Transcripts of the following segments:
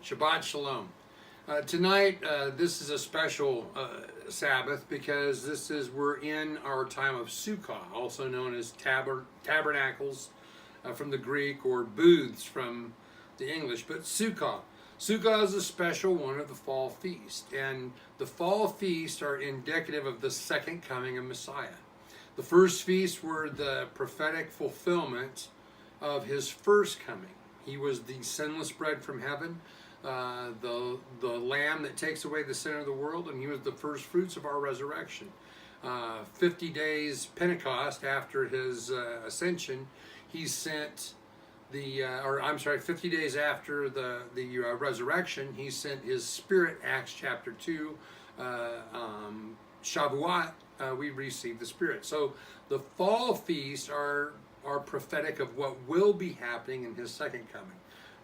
Shabbat Shalom. Tonight, this is a special Sabbath because we're in our time of Sukkot, also known as tabernacles from the Greek, or booths from the English, but Sukkot. Sukkot is a special one of the fall feast, and the fall feasts are indicative of the second coming of Messiah. The first feasts were the prophetic fulfillment of his first coming. He was the sinless bread from heaven, the lamb that takes away the sin of the world, and he was the first fruits of our resurrection. 50 days Pentecost after his ascension, he sent 50 days after the resurrection, he sent his spirit. Acts chapter 2, Shavuot, we received the spirit. So the fall feasts are prophetic of what will be happening in his second coming.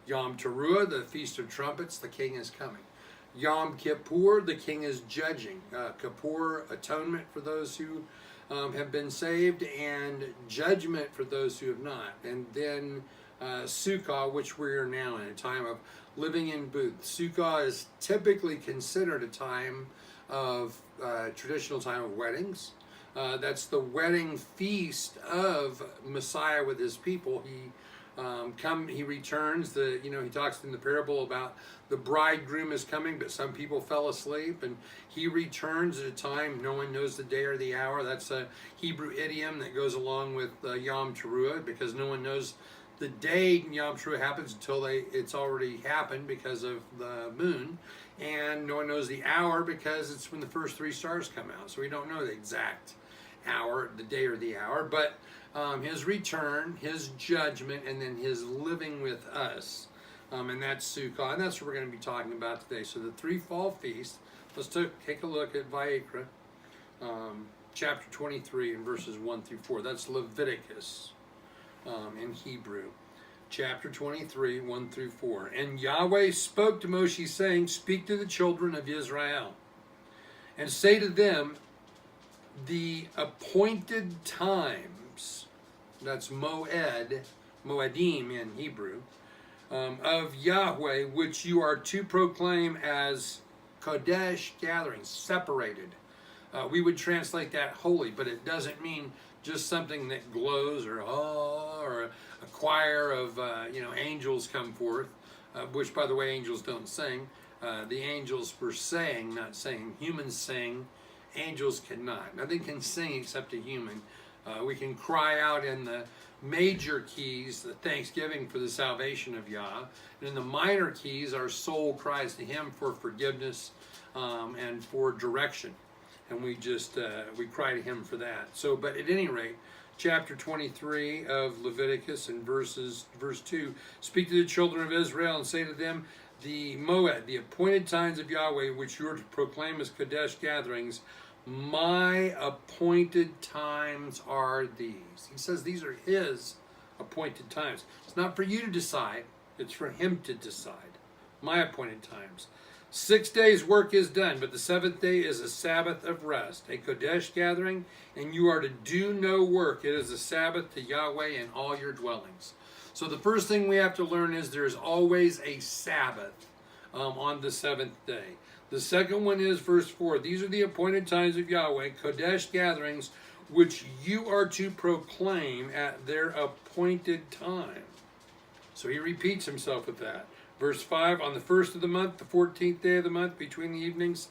Yom Teruah, the Feast of Trumpets, the King is coming. Yom Kippur, the King is judging. Kippur, atonement for those who have been saved, and judgment for those who have not. And then Sukkot, which we are now in a time of living in booths. Sukkot is typically considered a time of traditional time of weddings. That's the wedding feast of Messiah with his people. He returns. He talks in the parable about the bridegroom is coming, but some people fell asleep, and he returns at a time no one knows the day or the hour. That's a Hebrew idiom that goes along with Yom Teruah, because no one knows the day Yom Teruah happens until it's already happened because of the moon, and no one knows the hour because it's when the first three stars come out. So we don't know the exact hour, the day or the hour, but his return, his judgment, and then his living with us, and that's Sukkot, and that's what we're going to be talking about today. So the three fall feasts. Let's take a look at Vayikra, chapter 23, and verses 1 through 4. That's Leviticus in Hebrew, chapter 23, 1 through 4. And Yahweh spoke to Moshe, saying, "Speak to the children of Israel, and say to them, the appointed times," that's Moedim in Hebrew, of Yahweh, which you are to proclaim as Kodesh, gatherings, separated. We would translate that holy, but it doesn't mean just something that glows, or a choir of angels come forth, which, by the way, angels don't sing. The angels were saying, not saying. Humans sing. Angels cannot. Nothing can sing except a human. We can cry out in the major keys, the thanksgiving for the salvation of Yah. And in the minor keys, our soul cries to him for forgiveness and for direction. And we cry to him for that. So, but at any rate, chapter 23 of Leviticus and verse 2, "Speak to the children of Israel and say to them, the Moed, the appointed times of Yahweh, which you are to proclaim as Kodesh gatherings, my appointed times are these." He says these are his appointed times. It's not for you to decide, it's for him to decide. My appointed times. 6 days work is done, but the seventh day is a Sabbath of rest, a Kodesh gathering, and you are to do no work. It is a Sabbath to Yahweh in all your dwellings. So the first thing we have to learn is there is always a Sabbath on the seventh day. The second one is verse 4. "These are the appointed times of Yahweh, Kodesh gatherings, which you are to proclaim at their appointed time." So he repeats himself with that. Verse 5, "On the first of the month, the 14th day of the month, between the evenings,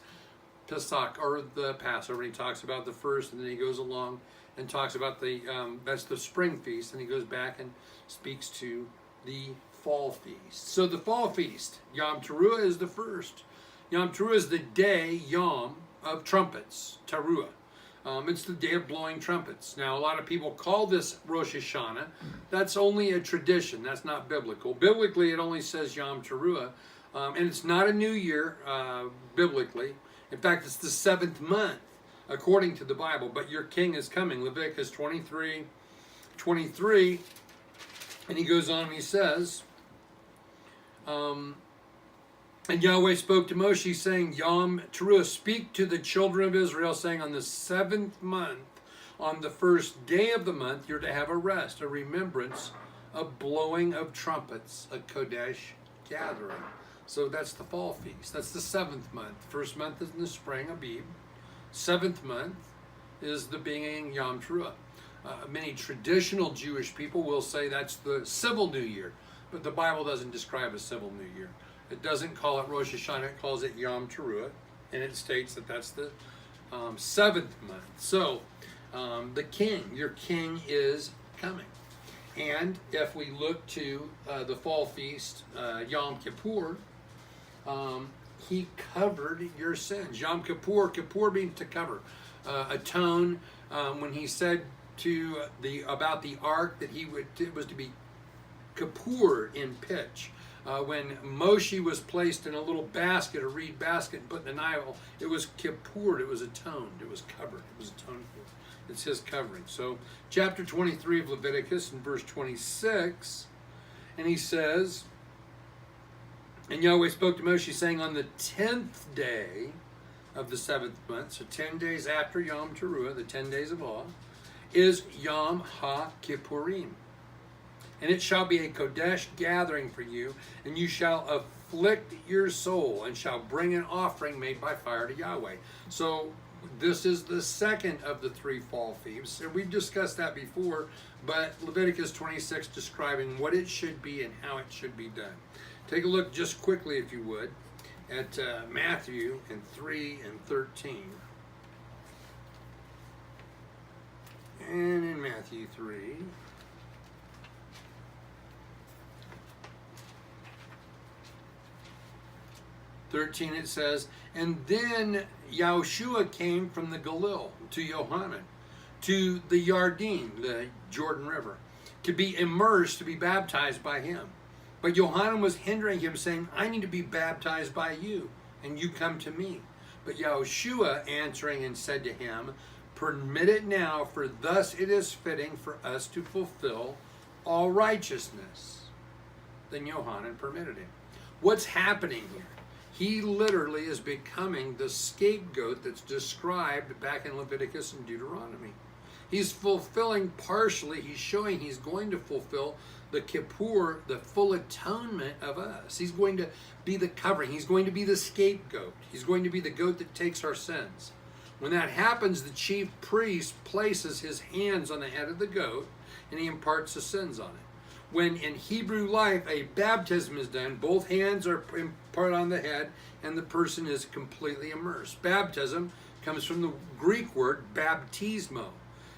Pesach," or the Passover. He talks about the first, and then he goes along and talks about that's the spring feast, and he goes back and speaks to the fall feast. So the fall feast, Yom Teruah is the first. Yom Teruah is the day, Yom, of trumpets, Teruah. It's the day of blowing trumpets. Now, a lot of people call this Rosh Hashanah. That's only a tradition. That's not biblical. Biblically, it only says Yom Teruah, and it's not a new year, biblically. In fact, it's the seventh month, according to the Bible. But your king is coming. Leviticus 23, and he goes on and he says, "And Yahweh spoke to Moshe, saying, Yom Teruah, speak to the children of Israel, saying, on the seventh month, on the first day of the month, you're to have a rest, a remembrance, a blowing of trumpets, a Kodesh gathering." So that's the fall feast. That's the 7th month. First month is in the spring, Abib. 7th month is the beginning Yom Teruah. Many traditional Jewish people will say that's the civil New Year, but the Bible doesn't describe a civil New Year. It doesn't call it Rosh Hashanah, it calls it Yom Teruah, and it states that that's the 7th month. So, the king, your king is coming. And if we look to the fall feast, Yom Kippur, he covered your sins. Yom Kippur, Kippur means to cover, atone. When he said about the ark that it was to be Kippur in pitch. When Moshe was placed in a little basket, a reed basket, and put in the Nile, it was Kippur, it was atoned, it was covered, it was atoned for. It's his covering. So, chapter 23 of Leviticus, in verse 26, and he says, and Yahweh spoke to Moshe, saying, on the 10th day of the 7th month, so 10 days after Yom Teruah, the 10 days of awe, is Yom HaKippurim. And it shall be a Kodesh gathering for you, and you shall afflict your soul, and shall bring an offering made by fire to Yahweh. So this is the second of the 3 fall feasts, and we've discussed that before, but Leviticus 26 describing what it should be and how it should be done. Take a look just quickly, if you would, at Matthew in 3 and 13. And in Matthew 3, it says, and then Yahushua came from the Galil to Yohanan, to the Yarden, the Jordan River, to be immersed, to be baptized by him. But Yohanan was hindering him, saying, I need to be baptized by you, and you come to me. But Yahushua answering and said to him, permit it now, for thus it is fitting for us to fulfill all righteousness. Then Yohanan permitted him. What's happening here? He literally is becoming the scapegoat that's described back in Leviticus and Deuteronomy. He's fulfilling partially, he's showing he's going to fulfill the Kippur, the full atonement of us. He's going to be the covering. He's going to be the scapegoat. He's going to be the goat that takes our sins. When that happens, the chief priest places his hands on the head of the goat and he imparts the sins on it. When in Hebrew life a baptism is done, both hands are imparted on the head and the person is completely immersed. Baptism comes from the Greek word baptismo,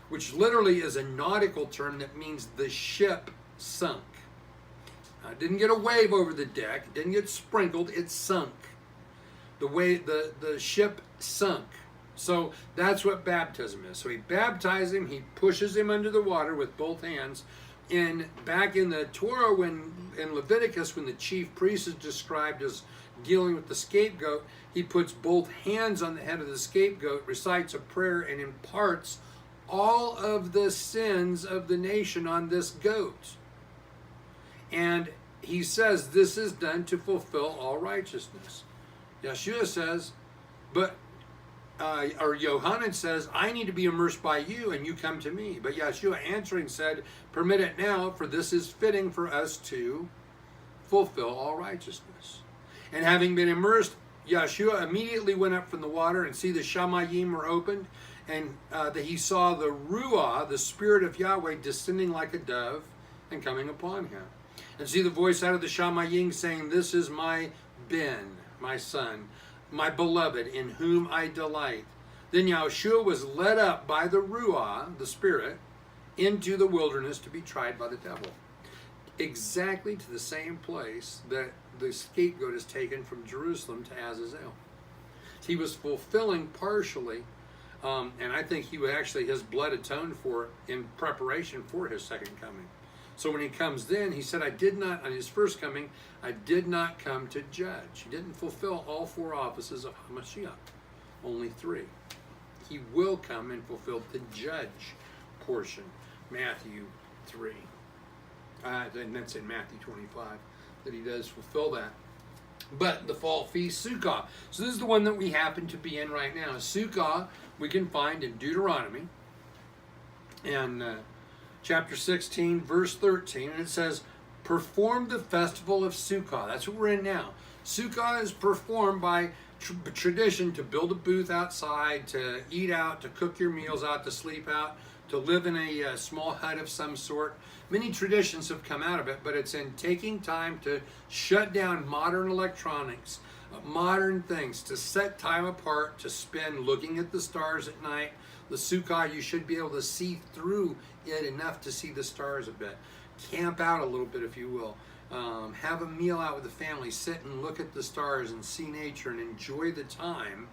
which literally is a nautical term that means the ship sunk. It didn't get a wave over the deck, it didn't get sprinkled, it sunk. The ship sunk. So that's what baptism is. So he baptizes him, he pushes him under the water with both hands. And back in the Torah, in Leviticus, when the chief priest is described as dealing with the scapegoat, he puts both hands on the head of the scapegoat, recites a prayer, and imparts all of the sins of the nation on this goat. And he says this is done to fulfill all righteousness. Yeshua says, or Yohanan says, I need to be immersed by you and you come to me. But Yeshua answering said, permit it now, for this is fitting for us to fulfill all righteousness. And having been immersed, Yeshua immediately went up from the water, and see the Shamayim were opened, and that he saw the Ruah, the Spirit of Yahweh, descending like a dove and coming upon him. And see the voice out of the Shamayim saying, this is my Ben, my son, my beloved, in whom I delight. Then Yahushua was led up by the Ruah, the Spirit, into the wilderness to be tried by the devil. Exactly to the same place that the scapegoat is taken from Jerusalem to Azazel. He was fulfilling partially, and I think he would actually, his blood atoned for in preparation for his second coming. So when he comes then, he said, on his first coming, I did not come to judge. He didn't fulfill all 4 offices of HaMashiach, only 3. He will come and fulfill the judge portion, Matthew 3. And that's in Matthew 25, that he does fulfill that. But the fall feast, Sukkot. So this is the one that we happen to be in right now. Sukkot we can find in Deuteronomy, and chapter 16, verse 13, and it says, performed the festival of Sukkot. That's what we're in now. Sukkot is performed by tradition to build a booth outside, to eat out, to cook your meals out, to sleep out, to live in a small hut of some sort. Many traditions have come out of it, but it's in taking time to shut down modern electronics, modern things, to set time apart, to spend looking at the stars at night. The Sukkot, you should be able to see through it enough to see the stars a bit. Camp out a little bit, if you will. Have a meal out with the family. Sit and look at the stars and see nature and enjoy the time.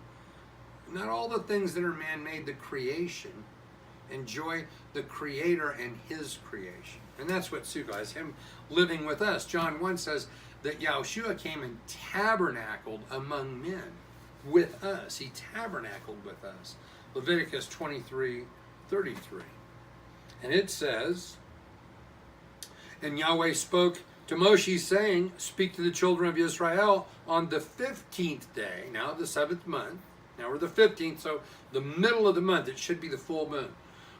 Not all the things that are man-made, the creation. Enjoy the Creator and His creation. And that's what Sukkot is, Him living with us. John 1 says that Yahushua came and tabernacled among men with us. He tabernacled with us. Leviticus 23:33. And it says, and Yahweh spoke to Moshe, saying, speak to the children of Israel on the 15th day, now the 7th month. Now we're the 15th, so the middle of the month, it should be the full moon.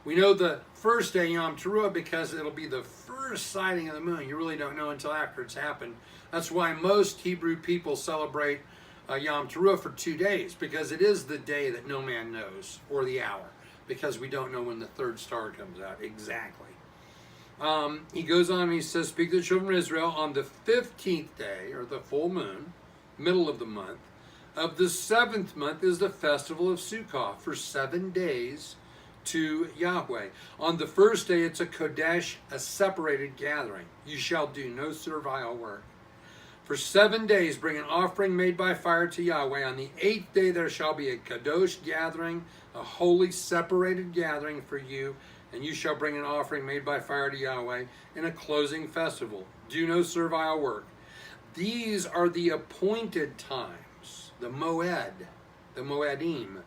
We know the first day, Yom Teruah, because it'll be the first sighting of the moon. You really don't know until after it's happened. That's why most Hebrew people celebrate Yom Teruah for 2 days, because it is the day that no man knows, or the hour, because we don't know when the third star comes out exactly. He goes on and he says, speak to the children of Israel on the 15th day, or the full moon, middle of the month, of the 7th month is the festival of Sukkot, for 7 days to Yahweh. On the first day it's a Kodesh, a separated gathering. You shall do no servile work. For 7 days bring an offering made by fire to Yahweh. On the 8th day there shall be a Kadosh gathering, a holy separated gathering for you, and you shall bring an offering made by fire to Yahweh in a closing festival. Do no servile work. These are the appointed times, the moed, the moedim,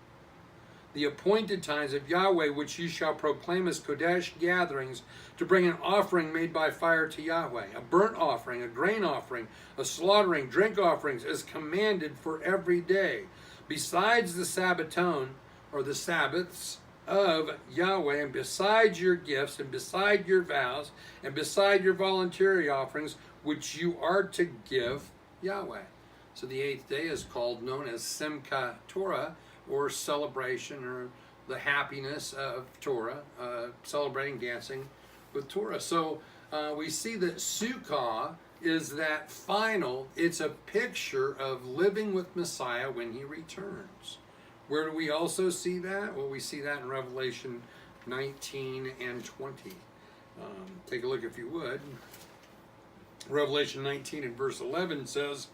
the appointed times of Yahweh, which you shall proclaim as Kodesh gatherings, to bring an offering made by fire to Yahweh, a burnt offering, a grain offering, a slaughtering, drink offerings, as commanded for every day, besides the Sabbaton, or the Sabbaths of Yahweh, and besides your gifts, and beside your vows, and beside your voluntary offerings, which you are to give Yahweh. So the 8th day is known as Simchat Torah, or celebration, or the happiness of Torah, celebrating, dancing with Torah. So we see that Sukkot is that final, it's a picture of living with Messiah when He returns. Where do we also see that? Well, we see that in Revelation 19 and 20. Take a look if you would. Revelation 19 and verse 11 says,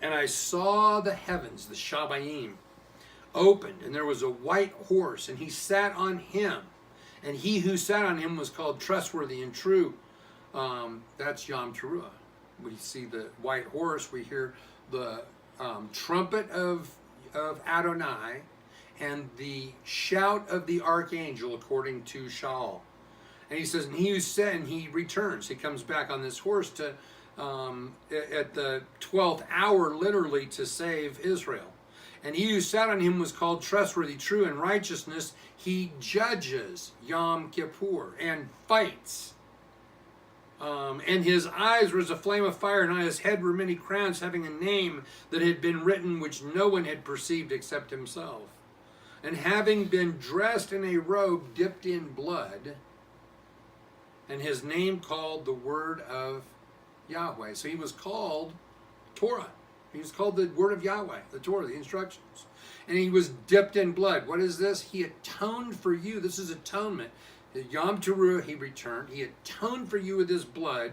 and I saw the heavens, the Shabayim, opened, and there was a white horse, and he sat on him, and he who sat on him was called trustworthy and true. That's Yom Teruah. We see the white horse, we hear the trumpet of Adonai, and the shout of the archangel, according to Shaul. And he says, and he who said, and he returns, he comes back on this horse to at the 12th hour, literally, to save Israel. And he who sat on him was called trustworthy, true, and righteousness. He judges Yom Kippur and fights. And his eyes were as a flame of fire, and on his head were many crowns, having a name that had been written, which no one had perceived except himself. And having been dressed in a robe dipped in blood, and his name called the Word of Yahweh. So he was called Torah. He was called the Word of Yahweh, the Torah, the instructions. And he was dipped in blood. What is this? He atoned for you. This is atonement. Yom Teruah, he returned. He atoned for you with his blood,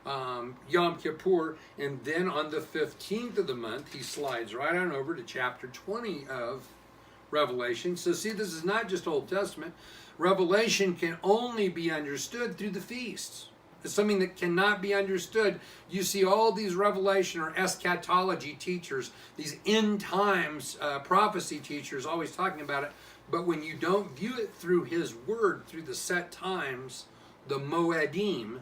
Yom Kippur. And then on the 15th of the month, he slides right on over to chapter 20 of Revelation. So see, this is not just Old Testament. Revelation can only be understood through the feasts. It's something that cannot be understood. You see all these revelation or eschatology teachers, these end times prophecy teachers always talking about it. But when you don't view it through His Word, through the set times, the Moedim,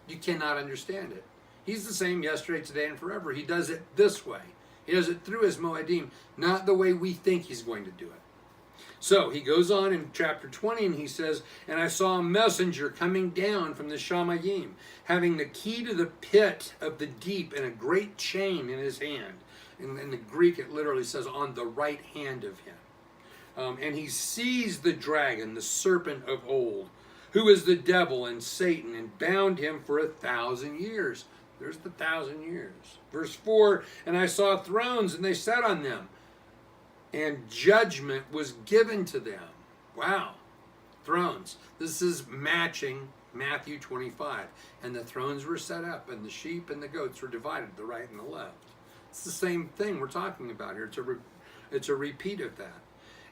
you cannot understand it. He's the same yesterday, today, and forever. He does it this way. He does it through His Moedim, not the way we think He's going to do it. So he goes on in chapter 20 and he says, and I saw a messenger coming down from the Shamayim, having the key to the pit of the deep and a great chain in his hand. In the Greek it literally says on the right hand of him. And he seized the dragon, the serpent of old, who is the devil and Satan, and bound him for 1,000 years. There's the 1,000 years. Verse 4, and I saw thrones, and they sat on them, and judgment was given to them. Wow. Thrones. This is matching Matthew 25. And the thrones were set up, and the sheep and the goats were divided, the right and the left. It's the same thing we're talking about here. It's a repeat of that.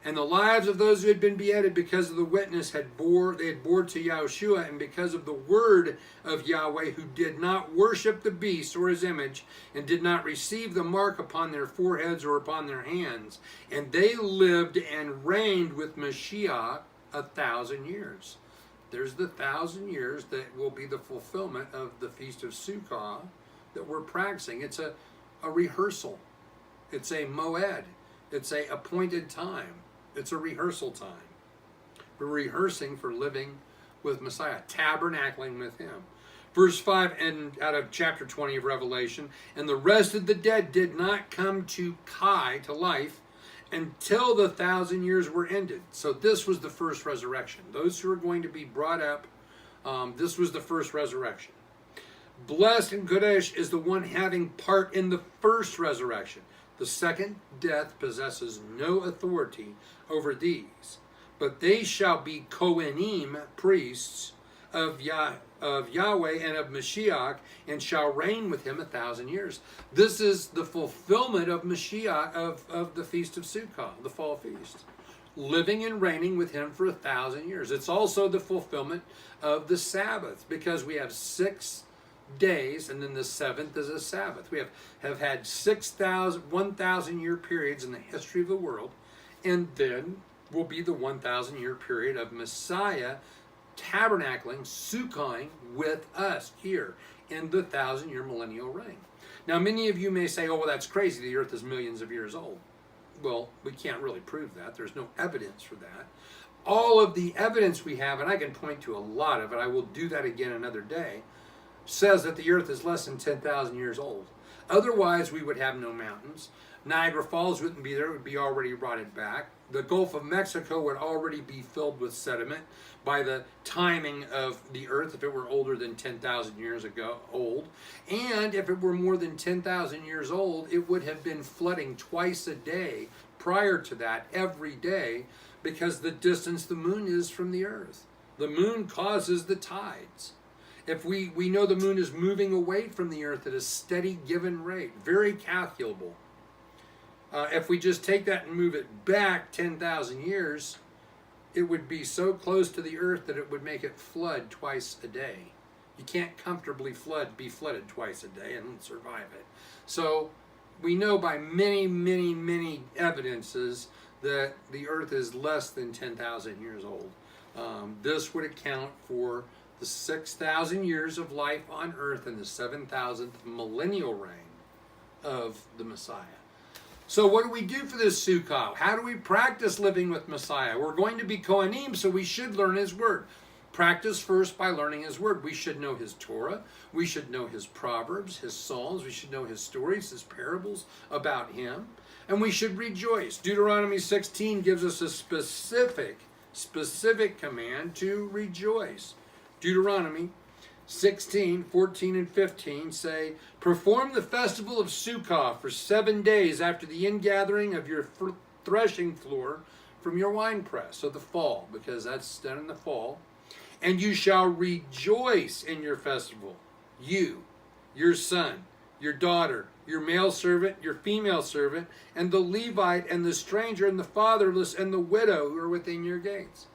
And the lives of those who had been beheaded because of the witness they had bore to Yahushua, and because of the word of Yahweh, who did not worship the beast or his image, and did not receive the mark upon their foreheads or upon their hands. And they lived and reigned with Mashiach 1,000 years. There's the 1,000 years that will be the fulfillment of the Feast of Sukkot that we're practicing. It's a rehearsal. It's a moed. It's a appointed time. It's a rehearsal time. We're rehearsing for living with Messiah, tabernacling with him. Verse 5, and out of chapter 20 of Revelation, and the rest of the dead did not come to Kai, to life, until the 1,000 years were ended. So this was the first resurrection. Those who are going to be brought up, this was the first resurrection. Blessed and Kodesh is the one having part in the first resurrection. The second death possesses no authority over these, but they shall be Kohanim, priests of Yahweh and of Mashiach, and shall reign with him 1,000 years. This is the fulfillment of Mashiach, of the Feast of Sukkot, the fall feast. Living and reigning with him for 1,000 years. It's also the fulfillment of the Sabbath, because we have 6 days, and then the 7th is a Sabbath. We have had 1,000 year periods in the history of the world, and then will be the 1,000 year period of Messiah tabernacling, Sukkoting with us here in the 1,000 year millennial reign. Now, many of you may say, oh, well, that's crazy. The earth is millions of years old. Well, we can't really prove that. There's no evidence for that. All of the evidence we have, and I can point to a lot of it, I will do that again another day, says that the earth is less than 10,000 years old. Otherwise, we would have no mountains. Niagara Falls wouldn't be there. It would be already rotted back. The Gulf of Mexico would already be filled with sediment by the timing of the earth, if it were older than 10,000 years ago old. And if it were more than 10,000 years old, it would have been flooding twice a day prior to that, every day, because the distance the moon is from the earth. The moon causes the tides. If we know the moon is moving away from the earth at a steady given rate, very calculable. If we just take that and move it back 10,000 years, it would be so close to the earth that it would make it flood twice a day. You can't comfortably be flooded twice a day and survive it. So we know by many, many, many evidences that the earth is less than 10,000 years old. This would account for the 6,000 years of life on earth and the 7,000th millennial reign of the Messiah. So what do we do for this Sukkot? How do we practice living with Messiah? We're going to be Kohanim, so we should learn his word. Practice first by learning his word. We should know his Torah. We should know his Proverbs, his Psalms. We should know his stories, his parables about him. And we should rejoice. Deuteronomy 16 gives us a specific command to rejoice. Deuteronomy 16, 14, and 15 say, perform the festival of Sukkot for 7 days after the ingathering of your threshing floor from your winepress. So the fall, because that's done in the fall. And you shall rejoice in your festival. You, your son, your daughter, your male servant, your female servant, and the Levite, and the stranger, and the fatherless, and the widow who are within your gates.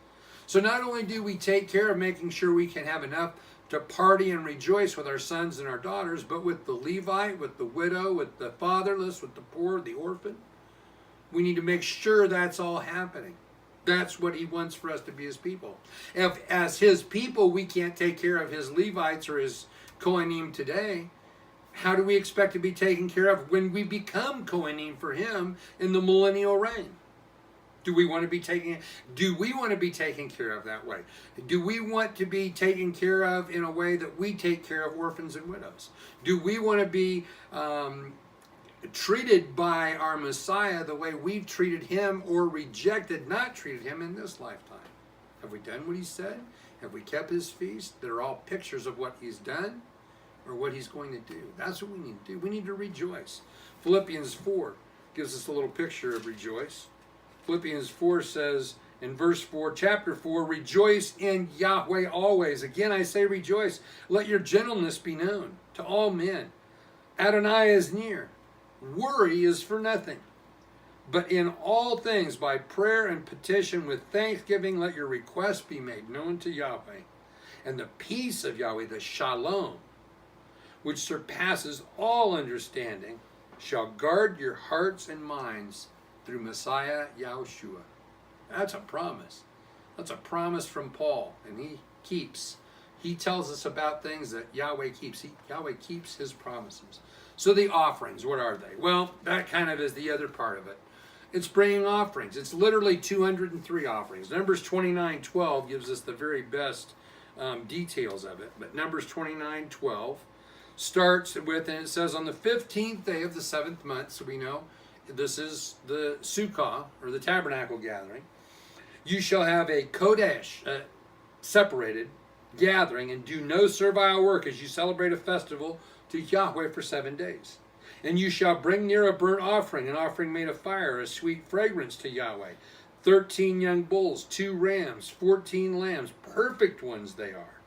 So not only do we take care of making sure we can have enough to party and rejoice with our sons and our daughters, but with the Levite, with the widow, with the fatherless, with the poor, the orphan, we need to make sure that's all happening. That's what he wants for us to be his people. If as his people we can't take care of his Levites or his Kohanim today, how do we expect to be taken care of when we become Kohanim for him in the millennial reign? Do we want to be taken care of that way? Do we want to be taken care of in a way that we take care of orphans and widows? Do we want to be treated by our Messiah the way we've treated him or not treated him in this lifetime? Have we done what he said? Have we kept his feast? They're all pictures of what he's done or what he's going to do. That's what we need to do. We need to rejoice. Philippians 4 gives us a little picture of rejoice. Philippians 4 says in verse 4, chapter 4, rejoice in Yahweh always. Again, I say rejoice. Let your gentleness be known to all men. Adonai is near. Worry is for nothing. But in all things, by prayer and petition with thanksgiving, let your requests be made known to Yahweh. And the peace of Yahweh, the shalom, which surpasses all understanding, shall guard your hearts and minds through Messiah Yahushua. That's a promise. That's a promise from Paul, and he keeps. He tells us about things that Yahweh keeps. Yahweh keeps his promises. So the offerings, what are they? Well, that kind of is the other part of it. It's bringing offerings. It's literally 203 offerings. Numbers 29:12 gives us the very best details of it. But Numbers 29:12 starts with, and it says, on the 15th day of the 7th month, so we know this is the Sukkot, or the tabernacle gathering, you shall have a Kodesh, separated gathering, and do no servile work as you celebrate a festival to Yahweh for 7 days. And you shall bring near a burnt offering, an offering made of fire, a sweet fragrance to Yahweh. 13 young bulls, 2 rams, 14 lambs, perfect ones they are.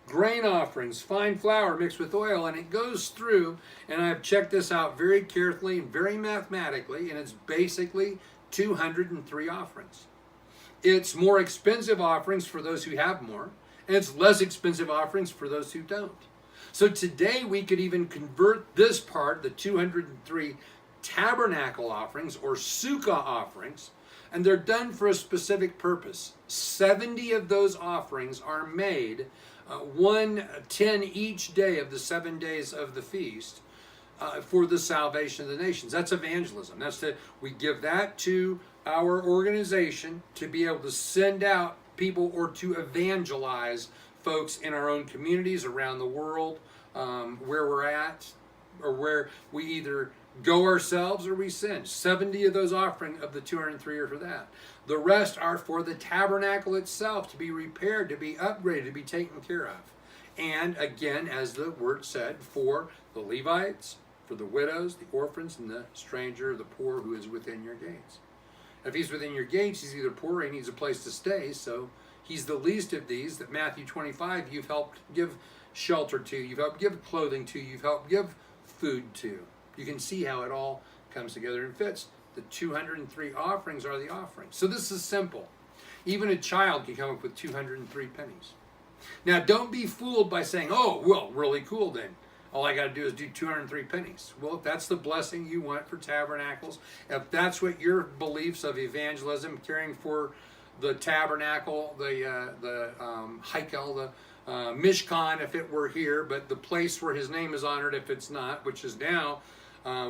Grain offerings, fine flour mixed with oil, and it goes through, and I've checked this out very carefully and very mathematically, and it's basically 203 offerings. It's more expensive offerings for those who have more, and it's less expensive offerings for those who don't. So today we could even convert this part, the 203 tabernacle offerings or sukkah offerings, and they're done for a specific purpose. 70 of those offerings are made, 10 each day of the 7 days of the feast, for the salvation of the nations. That's evangelism. We give that to our organization to be able to send out people or to evangelize folks in our own communities around the world, where we're at, or where we either go ourselves or we send. 70 of those offering of the 203 are for that. The rest are for the tabernacle itself to be repaired, to be upgraded, to be taken care of. And again, as the word said, for the Levites, for the widows, the orphans, and the stranger, the poor who is within your gates. If he's within your gates, he's either poor or he needs a place to stay, so he's the least of these that Matthew 25 you've helped give shelter to, you've helped give clothing to, you've helped give food to. You can see how it all comes together and fits. The 203 offerings are the offerings. So this is simple. Even a child can come up with 203 pennies. Now don't be fooled by saying, oh, well, really cool then. All I got to do is do 203 pennies. Well, if that's the blessing you want for tabernacles, if that's what your beliefs of evangelism, caring for the tabernacle, the Heikel, the Mishkan, if it were here, but the place where his name is honored if it's not, which is now,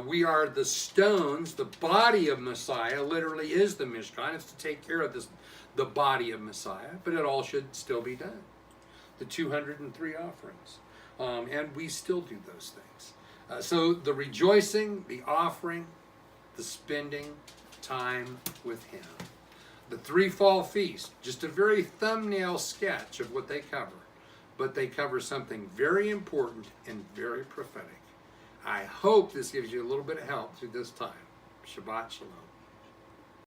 we are the stones. The body of Messiah literally is the Mishkan. It's to take care of the body of Messiah, but it all should still be done. The 203 offerings. And we still do those things. So the rejoicing, the offering, the spending time with him. The 3 fall feasts, just a very thumbnail sketch of what they cover. But they cover something very important and very prophetic. I hope this gives you a little bit of help through this time. Shabbat Shalom.